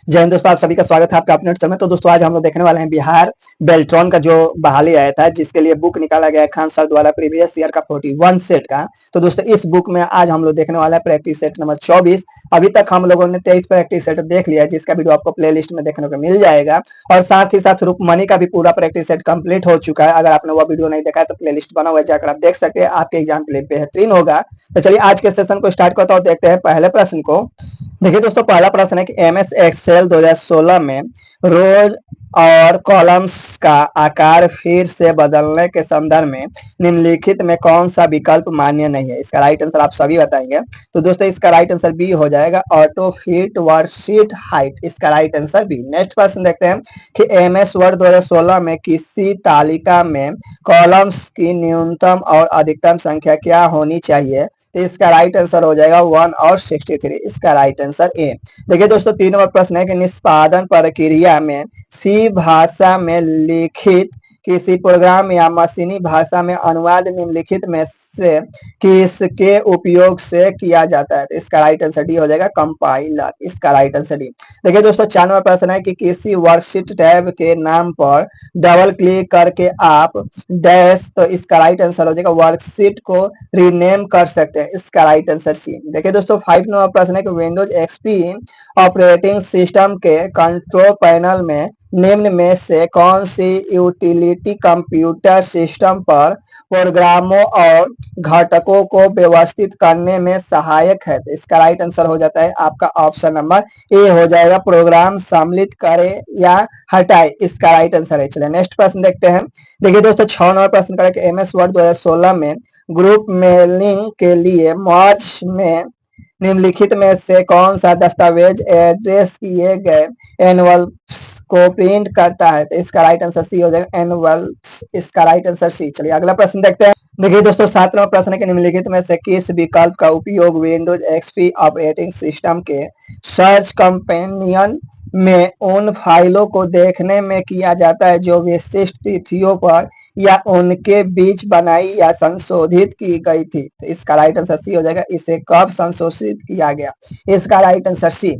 जय हिंद दोस्तों, आप सभी का स्वागत है आपका अपने चैनल में। तो दोस्तों आज हम लोग देखने वाले हैं बिहार बेल्ट्रॉन का जो बहाली आया था, जिसके लिए बुक निकाला गया है खान सर द्वारा प्रीवियस ईयर का 41 सेट का। तो दोस्तों इस बुक में आज हम लोग देखने वाला है प्रैक्टिस सेट नंबर 24। अभी तक हम लोगों ने 23 प्रैक्टिस सेट देख लिया है, जिसका वीडियो आपको प्ले लिस्ट में देखने को मिल जाएगा। और साथ ही साथ रुकमणी का भी पूरा प्रैक्टिस सेट कंप्लीट हो चुका है। अगर आपने वो वीडियो नहीं देखा है तो प्ले लिस्ट बना हुआ है, जाकर आप देख सकते हैं। आपके एग्जाम के लिए बेहतरीन होगा। तो चलिए आज के सेशन को स्टार्ट करता हूँ। देखते हैं पहले प्रश्न को। देखिए दोस्तों, पहला प्रश्न है कि एमएस एक्सेल 2016 में रोज और कॉलम्स का आकार फिर से बदलने के संदर्भ में निम्नलिखित में कौन सा विकल्प मान्य नहीं है। इसका राइट आंसर आप सभी बताएंगे। तो दोस्तों इसका राइट आंसर बी हो जाएगा, ऑटो फिट वर्कशीट हाइट। इसका राइट आंसर बी। नेक्स्ट प्रश्न देखते हैं कि एमएस वर्ड 2016 में किसी तालिका में कॉलम्स की न्यूनतम और अधिकतम संख्या क्या होनी चाहिए। तो इसका राइट आंसर हो जाएगा 1 और 63। इसका राइट आंसर ए। देखिए दोस्तों 3 नंबर प्रश्न है कि निष्पादन प्रक्रिया में सी भाषा में लिखित किसी प्रोग्राम या मशीनी भाषा में अनुवाद निम्नलिखित में से किसके उपयोग से किया जाता है। तो इसका राइट आंसर डी हो जाएगा, कंपाइलर। इसका राइट आंसर डी। देखिए दोस्तों 4 नंबर प्रश्न है कि किसी वर्कशीट टैब के नाम पर डबल क्लिक करके आप डैश, तो इसका राइट आंसर हो जाएगा वर्कशीट को रीनेम कर सकते हैं। इसका राइट आंसर सी। देखिए दोस्तों 5 नंबर प्रश्न है कि विंडोज एक्सपी ऑपरेटिंग सिस्टम के कंट्रोल पैनल में निम्न में से कौन सी यूटिलिटी कंप्यूटर सिस्टम पर प्रोग्रामों और घटकों को व्यवस्थित करने में सहायक है। तो इसका राइट आंसर हो जाता है आपका ऑप्शन नंबर ए हो जाएगा, प्रोग्राम सम्मिलित करे या हटाए। इसका राइट आंसर है। चलिए नेक्स्ट प्रश्न देखते हैं। देखिए दोस्तों 6 नंबर प्रश्न करें कि एमएस वर्ड 2016 में ग्रुप मेलिंग के लिए मार्च में निम्नलिखित में से कौन सा दस्तावेज एड्रेस किए गए एनवल्स को प्रिंट करता है। तो इसका राइट आंसर सी हो जाएगा, एनवल्स। इसका राइट आंसर सी। चलिए अगला प्रश्न देखते हैं। देखिए दोस्तों 7 नंबर प्रश्न है कि निम्नलिखित में से किस विकल्प का उपयोग विंडोज एक्सपी ऑपरेटिंग सिस्टम के सर्च कंपेनियन में उन फाइलों को देखने में किया जाता है जो विशिष्ट तिथियों पर या उनके बीच बनाई या संशोधित की गई थी। तो इसका राइट आंसर सी हो जाएगा, इसे कब संशोधित किया गया। इसका राइट आंसर सी।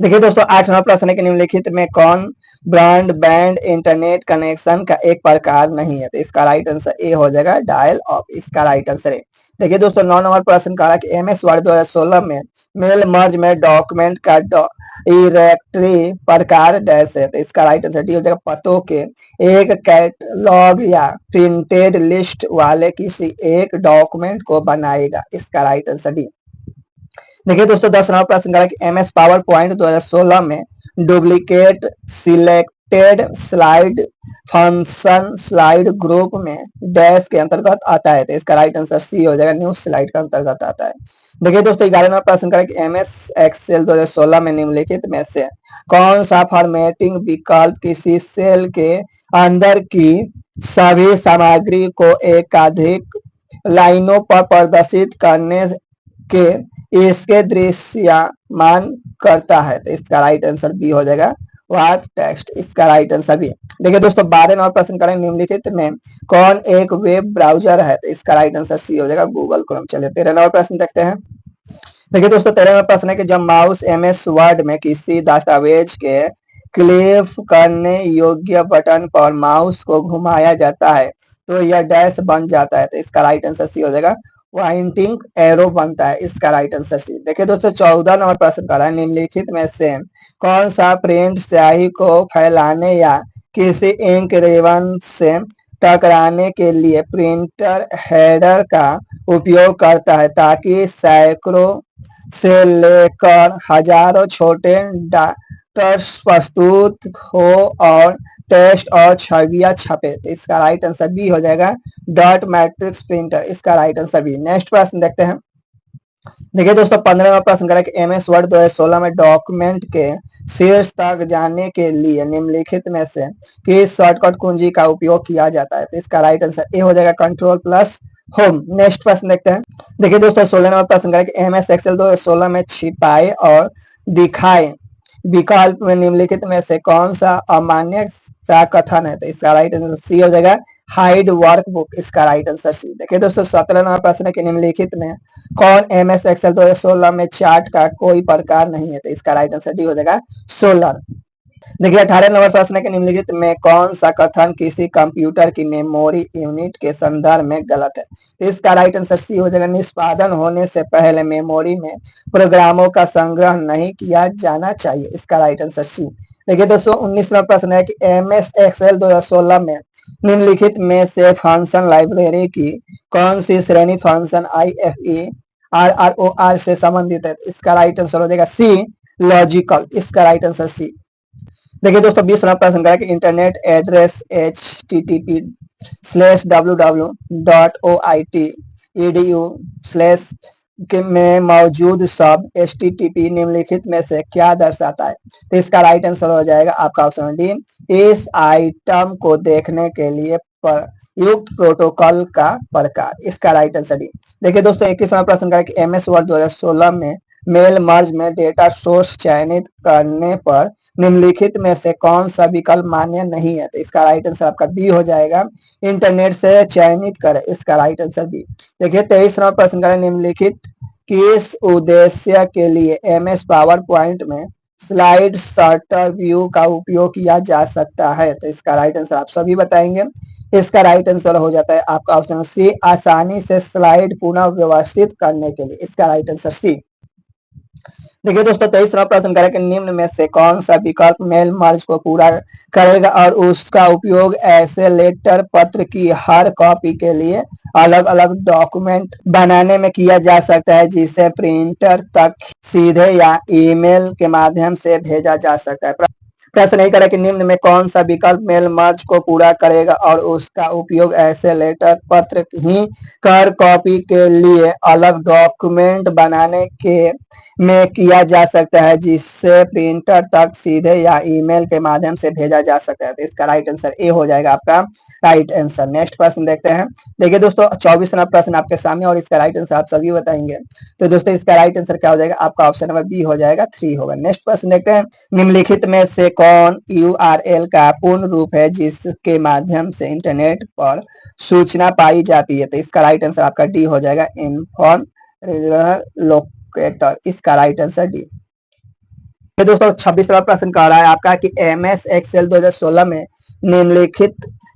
देखिए दोस्तों 8 नंबर प्रश्न है कि निम्नलिखित में कौन ब्रॉडबैंड इंटरनेट कनेक्शन का एक प्रकार नहीं है। तो इसका राइट आंसर ए हो जाएगा, डायल अप। इसका राइट आंसर है। देखिए दोस्तों 9 नंबर प्रश्न कहा कि एमएस वर्ड 2016 में मेल मर्ज में डॉक्यूमेंट का डायरेक्टरी प्रकार डैश है। तो इसका राइट आंसर डी हो जाएगा, पतों के एक कैटलॉग या प्रिंटेड लिस्ट वाले किसी एक डॉक्यूमेंट को बनाएगा। इसका राइट आंसर डी। देखिए दोस्तों 10 नंबर प्रश्न करा कि एमएस पावर पॉइंट 2016 में duplicate selected slide function slide group में डैश के अंतर्गत आता है। तो इसका राइट आंसर सी हो जाएगा, न्यू स्लाइड का अंतर्गत आता है। देखिए दोस्तों 11 नंबर प्रश्न करा कि एमएस एक्सेल 2016 में निम्नलिखित में से कौन सा फॉर्मेटिंग विकल्प किसी सेल के अंदर की सभी सामग्री को एकाधिक लाइनों पर प्रदर्शित करने के इसके दृश्यमान करता है। तो इसका राइट आंसर बी हो जाएगा, वाट टेक्स्ट। इसका राइट आंसर बी। देखिए दोस्तों 12 नंबर प्रश्न करेंगे निम्नलिखित में कौन एक वेब ब्राउजर है। तो इसका राइट आंसर सी हो जाएगा, गूगल क्रोम। चलिए 13 नंबर प्रश्न देखते हैं। देखिए दोस्तों 13 नंबर प्रश्न है कि जब माउस एमएस वर्ड में किसी दस्तावेज के क्लिक करने योग्य बटन पर माउस को घुमाया जाता है तो यह डैश बन जाता है। तो इसका राइट आंसर सी हो जाएगा, पॉइंटिंग एरो बनता है। इसका राइट आंसर सी। देखिए दोस्तों 14 नंबर प्रश्न कर रहा है निम्नलिखित में से कौन सा प्रिंट स्याही को फैलाने या किसी इंक रिबन से टकराने के लिए प्रिंटर हेडर का उपयोग करता है ताकि सैकड़ों से लेकर हजारों छोटे डाटर्स प्रस्तुत हो और टेस्ट और छवियां छपे। तो इसका राइट आंसर बी हो जाएगा, डॉट मैट्रिक्स प्रिंटर। इसका राइट आंसर बी। नेक्स्ट प्रश्न देखते हैं। देखिए दोस्तों 15वां प्रश्न करें कि एमएस वर्ड 2016 में डॉक्यूमेंट के शीर्ष तक जाने के लिए निम्नलिखित में से किस शॉर्टकट कुंजी का उपयोग किया जाता है। तो इसका राइट आंसर ए हो जाएगा, कंट्रोल प्लस होम। नेक्स्ट प्रश्न देखते हैं। देखिए दोस्तों 16 नंबर प्रश्न करें कि एमएस एक्सेल 2016 में छिपाए और दिखाए विकल्प में निम्नलिखित में से कौन सा अमान्य सा कथन है। तो इसका राइट आंसर सी हो जाएगा, हाइड वर्कबुक, इसका राइट आंसर सी। देखिए दोस्तों 17 नंबर प्रश्न है कि निम्नलिखित में कौन एमएस एक्सेल 2016 में चार्ट का कोई प्रकार नहीं है, तो इसका राइट आंसर डी हो जाएगा सोलर। देखिए 18 नंबर प्रश्न है कि निम्नलिखित में कौन सा कथन किसी कंप्यूटर की मेमोरी यूनिट के संदर्भ में गलत है, तो इसका राइट आंसर सी हो जाएगा। निष्पादन होने से पहले मेमोरी में प्रोग्रामों का संग्रह नहीं किया जाना चाहिए, इसका राइट आंसर सी। देखिए दोस्तों 19वां प्रश्न है कि एमएस एक्सेल 2016 में निम्नलिखित में से फंक्शन लाइब्रेरी की कौन सी श्रेणी फंक्शन IFE RROR से संबंधित है, इसका राइट आंसर हो जाएगा सी लॉजिकल, इसका राइट आंसर सी। देखिए दोस्तों 20वां प्रश्न का है कि इंटरनेट एड्रेस http://www.oitedu/ में मौजूद शब्द HTTP निम्नलिखित में से क्या दर्शाता है, तो इसका राइट आंसर हो जाएगा आपका ऑप्शन डी, इस आइटम को देखने के लिए युक्त प्रोटोकॉल का प्रकार, इसका राइट आंसर डी। देखिए दोस्तों 21वां प्रश्न का है कि एमएस वर्ड 2016 में मेल मर्ज में डेटा सोर्स चयनित करने पर निम्नलिखित में से कौन सा विकल्प मान्य नहीं है, तो इसका राइट आंसर आपका बी हो जाएगा, इंटरनेट से चयनित करें, इसका राइट आंसर बी। देखिए 23वां प्रश्न का निम्नलिखित किस उद्देश्य के लिए एमएस पावर पॉइंट में स्लाइड सॉर्टर व्यू का उपयोग किया जा सकता है, तो इसका राइट आंसर आप सभी बताएंगे। इसका राइट आंसर हो जाता है आपका ऑप्शन सी, आसानी से स्लाइड पुनः व्यवस्थित करने के लिए, इसका राइट आंसर सी। देखिए दोस्तों 23वां प्रश्न करें कि निम्न में से कौन सा विकल्प मेल मर्ज को पूरा करेगा और उसका उपयोग ऐसे लेटर पत्र की हर कॉपी के लिए अलग अलग डॉक्यूमेंट बनाने में किया जा सकता है जिसे प्रिंटर तक सीधे या ईमेल के माध्यम से भेजा जा सकता है। प्रश्न नहीं करें कि निम्न में कौन सा विकल्प मेल मर्ज को पूरा करेगा और उसका उपयोग ऐसे लेटर पत्र ही कर कॉपी के लिए अलग डॉक्यूमेंट बनाने के में किया जा सकता है जिससे प्रिंटर तक सीधे या ईमेल के माध्यम से भेजा जा सकता है, तो इसका राइट आंसर ए हो जाएगा आपका राइट आंसर। नेक्स्ट प्रश्न देखते हैं। देखिए दोस्तों 24वां प्रश्न आपके सामने और इसका राइट आंसर आप सभी बताएंगे, तो दोस्तों इसका राइट आंसर क्या हो जाएगा, आपका ऑप्शन नंबर बी हो जाएगा 3 होगा। नेक्स्ट प्रश्न देखते हैं। निम्नलिखित में से कौन URL का पूर्ण रूप है जिसके माध्यम से इंटरनेट पर सूचना पाई जाती है, तो इसका राइट आंसर आपका डी हो जाएगा, इन्फॉर्म लोकेटर, इसका राइट आंसर डी। दोस्तों 26वां प्रश्न कह रहा है आपका कि एमएस एक्सेल 2016 में निम्नलिखित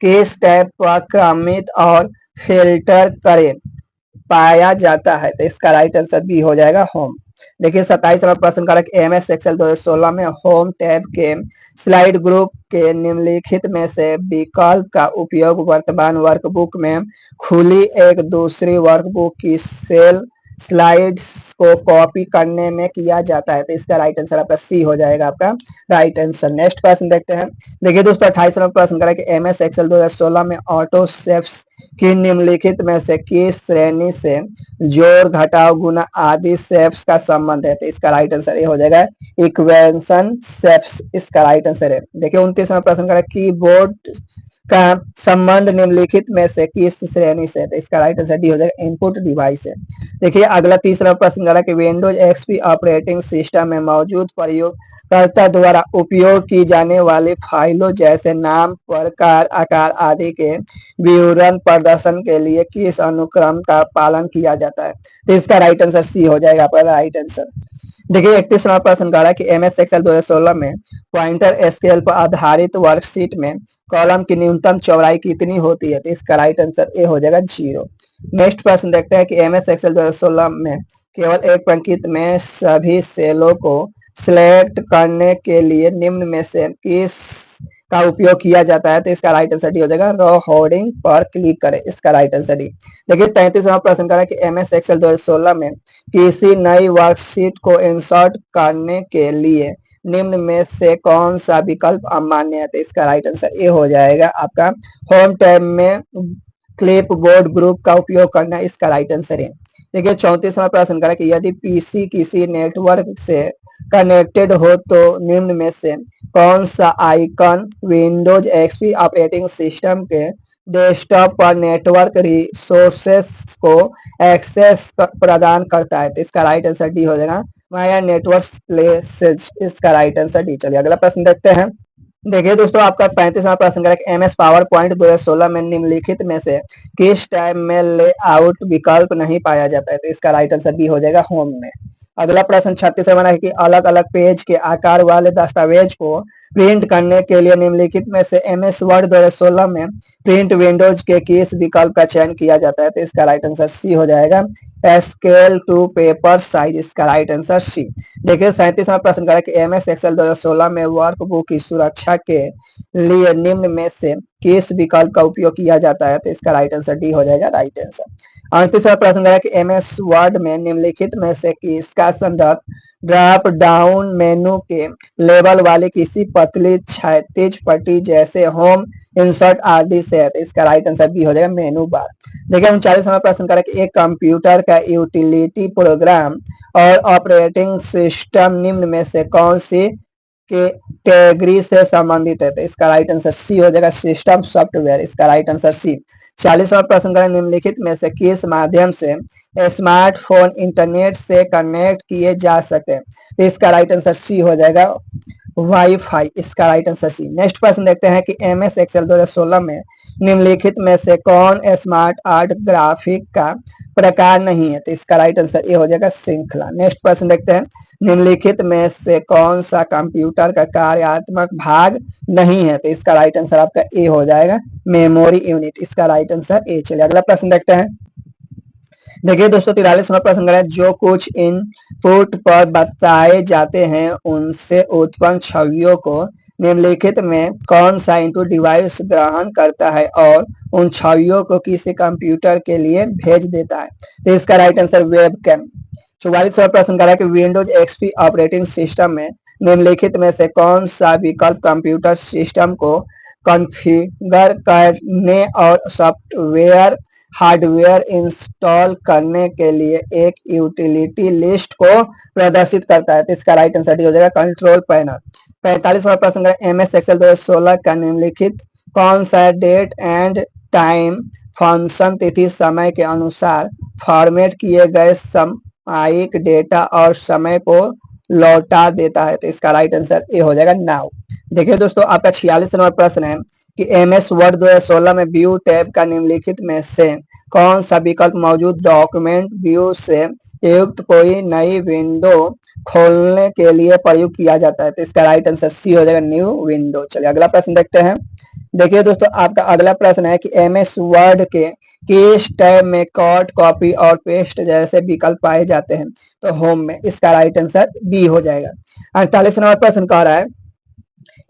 किस टैब पर क्रमित और फिल्टर करे पाया जाता है, तो इसका राइट आंसर बी हो जाएगा होम। देखिए 27वां प्रश्न का एमएस एक्सेल 2016 में होम टैब के स्लाइड ग्रुप के निम्नलिखित में से विकल्प का उपयोग वर्तमान वर्कबुक में खुली एक दूसरी वर्कबुक की सेल स्लाइड्स को कॉपी करने में किया जाता है, तो इसका राइट आंसर आपका सी हो जाएगा आपका राइट आंसर। नेक्स्ट प्रश्न देखते हैं। देखिए दोस्तों 28वां प्रश्न करें कि एमएस एक्सेल 2016 में ऑटो शेप्स की निम्नलिखित में से किस श्रेणी से जोड़ घटाव गुना आदि शेप्स का संबंध है, तो इसका राइट आंसर ये हो जाएगा इक्वेशन शेप्स, इसका राइट आंसर है। देखिए 29वां प्रश्न करें कीबोर्ड का संबंध निम्नलिखित में से किस श्रेणी से, तो इसका राइट आंसर डी हो जाएगा इनपुट डिवाइस है। देखिए अगला तीसरा प्रश्न करा कि विंडोज एक्सपी ऑपरेटिंग सिस्टम में मौजूद प्रयोगकर्ता द्वारा उपयोग की जाने वाली फाइलों जैसे नाम, प्रकार, आकार आदि के विवरण प्रदर्शन के लिए किस अनुक्रम का पालन किया जाता है, तो इसका राइट आंसर सी हो जाएगा आपका राइट आंसर। देखिए 31वां प्रश्न कह रहा है कि एमएस एक्सेल 2016 में पॉइंटर स्केल पर आधारित वर्कशीट में कॉलम की न्यूनतम चौड़ाई कितनी होती है, तो इसका राइट आंसर ए हो जाएगा 0। नेक्स्ट प्रश्न देखते हैं कि एमएस एक्सेल 2016 में केवल एक पंक्ति में सभी सेलों को सिलेक्ट करने के लिए निम्न में से किस का उपयोग किया जाता है, तो इसका राइट आंसर डी हो जाएगा रो होर्डिंग पर क्लिक करें, इसका राइट आंसर डी। देखिए 33वां प्रश्न करें कि एमएस एक्सेल 2016 में किसी नई वर्कशीट को इंसर्ट करने के लिए निम्न में से कौन सा विकल्प अमान्य है, तो इसका राइट आंसर ए हो जाएगा आपका होम टैब में क्लिपबोर्ड ग्रुप का उपयोग करना, इसका राइट आंसर है। देखिए 34वां प्रश्न करें कि यदि पीसी किसी नेटवर्क से कनेक्टेड हो तो निम्न में से कौन सा icon Windows XP operating system के डेस्कटॉप पर नेटवर्क रिसोर्सेस को एक्सेस प्रदान करता है, तो इसका राइट आंसर डी हो जाएगा माया नेटवर्क प्लेसेस, इसका राइट आंसर डी। चलिए अगला प्रश्न देखते हैं। देखिए दोस्तों, आपका 35वां प्रश्न है कि एमएस पावर पॉइंट 2016 में निम्नलिखित में से किस टैब में लेआउट विकल्प नहीं पाया जाता है? तो इसका राइट आंसर बी हो जाएगा, होम में। अगला प्रश्न 36वां है कि अलग अलग पेज के आकार वाले दस्तावेज को प्रिंट करने के लिए निम्नलिखित में से एमएस वर्ड 2016 में प्रिंट विंडोज के किस विकल्प का चयन किया जाता है? तो इसका राइट आंसर सी हो जाएगा, स्केल टू पेपर साइज। इसका राइट आंसर सी। देखिए 37वां प्रश्न है कि एमएस एक्सेल 2016 में वर्कबुक की सुरक्षा के लिए निम्न में से किस विकल्प का उपयोग किया जाता है? तो इसका राइट आंसर डी हो जाएगा, राइट आंसर। 38वां प्रश्न है कि एमएस वर्ड में निम्नलिखित में से किसका संदर्भ ड्रॉप डाउन मेनू के लेबल वाली किसी पतली क्षैतिज पट्टी जैसे होम, इंसर्ट आदि से है? तो इसका राइट आंसर बी हो जाएगा, मेनू बार। देखिए 39वां प्रश्न है कि एक कंप्यूटर का यूटिलिटी प्रोग्राम और ऑपरेटिंग सिस्टम निम्न में से कौन सी कैटेगरी से संबंधित है? तो इसका राइट आंसर सी हो जाएगा, सिस्टम सॉफ्टवेयर। इसका राइट आंसर सी। 40वां प्रश्न है निम्नलिखित में से किस माध्यम से स्मार्टफोन इंटरनेट से कनेक्ट किए जा सकते हैं? तो इसका राइट आंसर सी हो जाएगा, वाईफाई। इसका राइट आंसर सी। नेक्स्ट प्रश्न देखते हैं कि एमएस एक्सेल 2016 में निम्नलिखित में से कौन स्मार्ट आर्ट ग्राफिक का प्रकार नहीं है? तो इसका राइट आंसर ए हो जाएगा, श्रृंखला। नेक्स्ट प्रश्न देखते हैं, निम्नलिखित में से कौन सा कंप्यूटर का कार्यात्मक भाग नहीं है? तो इसका राइट आंसर आपका ए हो जाएगा, मेमोरी यूनिट। इसका राइट आंसर ए। चलिए अगला प्रश्न देखते हैं। देखिए दोस्तों 43वां प्रश्न है, जो कुछ इनपुट पर बताए जाते हैं उनसे उत्पन्न छवियों को निम्नलिखित में कौन सा इनपुट डिवाइस ग्रहण करता है और उन छवियों को किसी कंप्यूटर के लिए भेज देता है? तो इसका राइट आंसर वेबकैम। 44वां प्रश्न है कि विंडोज एक्सपी ऑपरेटिंग सिस्टम में निम्नलिखित में से कौन सा विकल्प कंप्यूटर सिस्टम को कॉन्फ़िगर करने और सॉफ्टवेयर हार्डवेयर इंस्टॉल करने के लिए एक यूटिलिटी लिस्ट को प्रदर्शित करता है? तो इसका राइट आंसर डी हो जाएगा, कंट्रोल पैनल। 45वां प्रश्न है, एमएस एक्सेल 2016 का निम्नलिखित कौन सा डेट एंड टाइम फंक्शन तिथि समय के अनुसार फॉर्मेट किए गए सामयिक डेटा और समय को लौटा देता है? तो इसका राइट आंसर ए हो जाएगा, नाउ। देखिए दोस्तों, आपका 46वां प्रश्न है कि एमएस वर्ड 2016 में व्यू टैब का निम्नलिखित में से कौन सा विकल्प मौजूद डॉक्यूमेंट व्यू से युक्त कोई नई विंडो खोलने के लिए प्रयुक्त किया जाता है? तो इसका राइट आंसर सी हो जाएगा, न्यू विंडो। चलिए अगला प्रश्न देखते हैं। देखिए दोस्तों, आपका अगला प्रश्न है कि एमएस वर्ड के किस टैब में कट, कॉपी और पेस्ट जैसे विकल्प पाए जाते हैं? तो होम में। इसका राइट आंसर बी हो जाएगा। 48वां प्रश्न कह रहा है,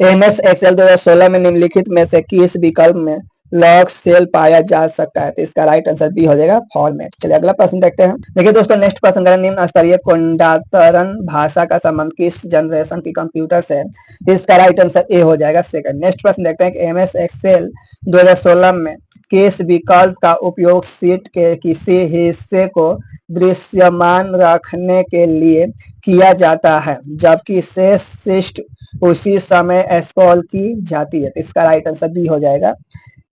एमएस एक्सेल 2016 में निम्नलिखित में से किस विकल्प में लॉक सेल पाया जा सकता है? तो इसका राइट आंसर बी हो जाएगा, फॉर्मेट। चलिए अगला प्रश्न देखते हैं। देखिए दोस्तों, नेक्स्ट प्रश्न है, निम्न स्तरीय कुंडातरन भाषा का संबंध किस जनरेशन की कंप्यूटर से है? तो इसका राइट आंसर ए हो जाएगा, सेकंड। नेक्स्ट प्रश्न देखते हैं कि एमएस एक्सेल 2016 में किस विकल्प का उपयोग शीट के किसी हिस्से को दृश्यमान रखने के लिए किया जाता है जबकि शेष शीट उसी समय स्क्रॉल की जाती है? तो इसका राइट आंसर बी हो जाएगा।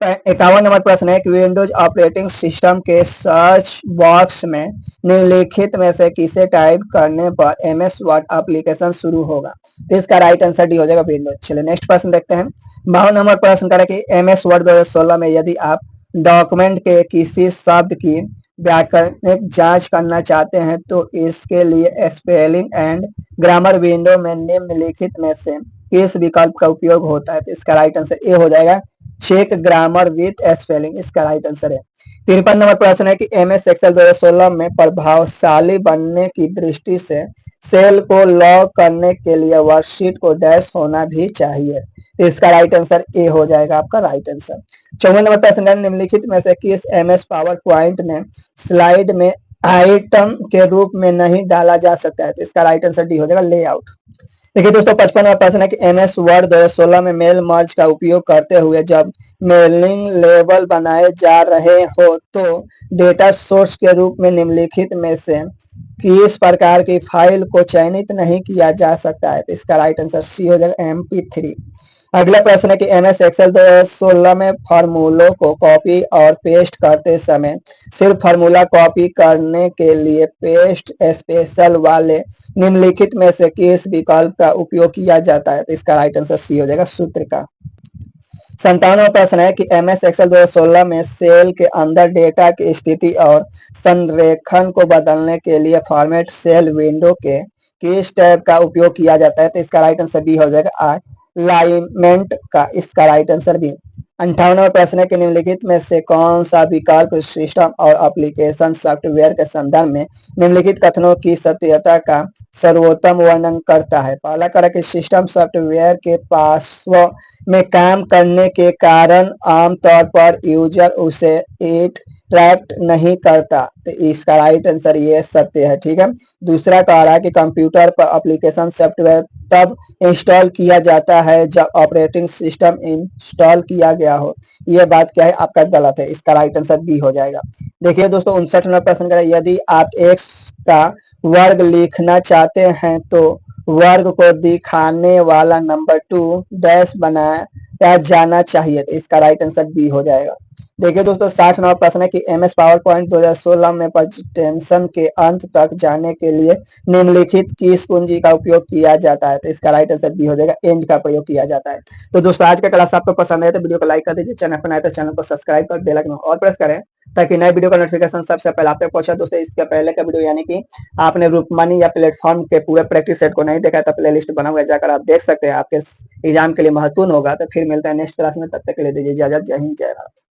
51 नंबर प्रश्न है कि विंडोज ऑपरेटिंग सिस्टम के सर्च बॉक्स में निम्नलिखित में से किसे टाइप करने पर एमएस वर्ड एप्लीकेशन शुरू होगा? तो इसका राइट आंसर डी हो जाएगा, विंडोज। चलिए नेक्स्ट प्रश्न देखते हैं। 52 नंबर प्रश्न करें कि एमएस वर्ड 2016 में यदि आप डॉक्यूमेंट के किसी शब्द की व्याकरणिक जांच करना चाहते हैं तो इसके लिए स्पेलिंग एंड ग्रामर विंडो में निम्नलिखित में से किस विकल्प का उपयोग होता है? तो इसका राइट आंसर ए हो जाएगा, चेक ग्रामर विथ स्पेलिंग। इसका राइट आंसर है। 53 नंबर प्रश्न है कि एमएस एक्सेल 2016 में प्रभावशाली बनने की दृष्टि से सेल को लॉक करने के लिए वर्कशीट को डैश होना भी चाहिए? तो इसका राइट आंसर ए हो जाएगा, आपका राइट आंसर। 54 नंबर प्रश्न है, निम्नलिखित में से किस एमएस पावर पॉइंट में स्लाइड में आइटम के रूप में नहीं डाला जा सकता है? तो इसका राइट आंसर डी हो जाएगा, लेआउट। देखिए दोस्तों, 55वां प्रश्न है कि एमएस वर्ड 2016 में मेल मर्ज का उपयोग करते हुए जब मेलिंग लेबल बनाए जा रहे हो तो डेटा सोर्स के रूप में निम्नलिखित में से किस प्रकार की फाइल को चयनित नहीं किया जा सकता है? तो इसका राइट आंसर सी हो जाएगा, MP3। अगला प्रश्न है कि एमएस एक्सेल 2016 में फार्मूलों को कॉपी और पेस्ट करते समय सिर्फ फार्मूला कॉपी करने के लिए पेस्ट स्पेशल वाले निम्नलिखित में से किस विकल्प का उपयोग किया जाता है? तो इसका राइट आंसर सी हो जाएगा, सूत्र का। 57वां प्रश्न है कि एमएस एक्सेल 2016 में सेल के अंदर डेटा की स्थिति और संरेखण को बदलने के लिए फॉर्मेट सेल विंडो के किस टैब का उपयोग किया जाता है? तो इसका राइट आंसर बी हो जाएगा, अलाइनमेंट का। इसका राइट आंसर बी। 58वां प्रश्न है कि निम्नलिखित में से कौन सा विकल्प सिस्टम और एप्लीकेशन सॉफ्टवेयर के संदर्भ में निम्नलिखित कथनों की सत्यता का सर्वोत्तम वर्णन करता है? पहला कह रहा है कि सिस्टम सॉफ्टवेयर के पार्श्व में काम करने के कारण आमतौर पर यूजर उसे इंटरैक्ट नहीं करता। तो इसका राइट आंसर ये सत्य है, ठीक है। दूसरा कह रहा है कि कंप्यूटर पर एप्लीकेशन सॉफ्टवेयर तब इंस्टॉल किया जाता है जब ऑपरेटिंग सिस्टम इंस्टॉल किया गया हो। ये बात क्या है? आपका गलत है। इसका राइट आंसर बी हो जाएगा। देखिए दोस्तों, 59वां प्रश्न करें, यदि आप एक्स का वर्ग लिखना चाहते हैं तो वर्ग को दिखाने वाला नंबर 2 डैश बनाया जाना चाहिए। तो इसका राइट आंसर बी हो जाएगा। देखिए दोस्तों, 60वां प्रश्न है कि एमएस पावर पॉइंट 2016 में प्रेजेंटेशन के अंत तक जाने के लिए निम्नलिखित किस कुंजी का उपयोग किया जाता है? तो इसका राइट आंसर बी हो जाएगा, एंड का प्रयोग किया जाता है। तो दोस्तों, आज का क्लास आपको पसंद आया तो वीडियो को लाइक कर दीजिए, चैनल पर नए तो चैनल को सब्सक्राइब कर बेल आइकन और प्रेस करें ताकि नए वीडियो का नोटिफिकेशन सबसे पहले आप तक पहुंचे। दोस्तों, इसके पहले का वीडियो यानी कि आपने रूपमनी या प्लेटफॉर्म के पूरे प्रैक्टिस सेट को नहीं देखा तो प्ले लिस्ट बना हुआ है, जाकर आप देख सकते हैं। आपके एग्जाम के लिए महत्वपूर्ण होगा। तो फिर मिलते हैं नेक्स्ट क्लास में, तब तक के लिए दीजिए इजाजत। जय हिंद, जय भारत।